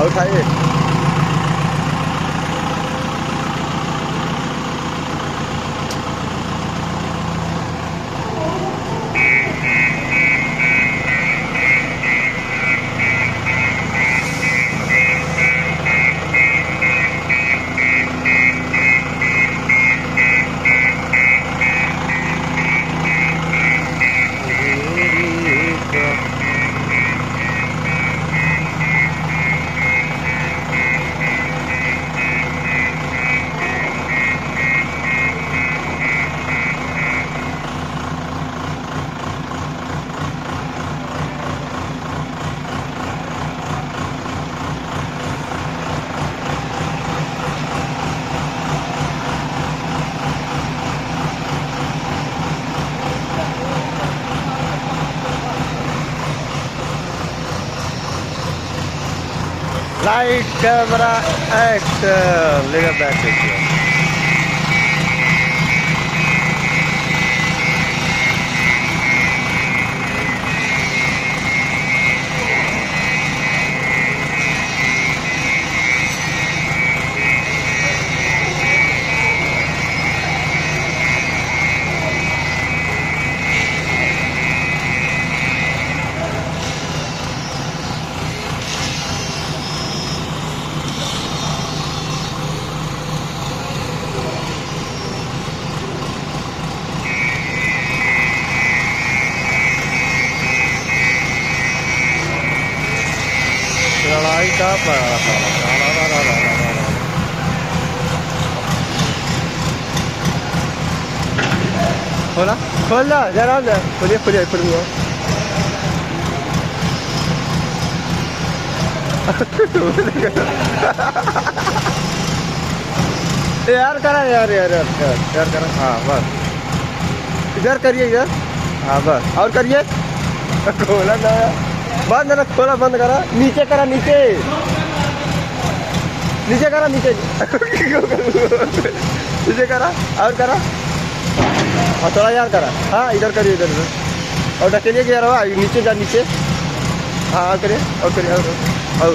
और खाइए। Light camera action लेगा बैक देखिए। लड़ाई का खोला खोल दा जरा खोलिए खोलिए खोलिए। यार करा यार यार यार यार करा। हाँ बस इधर करिए इधर। हाँ बस और करिए। खोला ना बंद ना खोला बंद करा। नीचे करा नीचे नीचे करा नीचे। नीचे करा और करा और थोड़ा यार करा। हाँ इधर करिए इधर इधर और ढकेलिए कि यार नीचे जा नीचे। हाँ और करिए और करिए और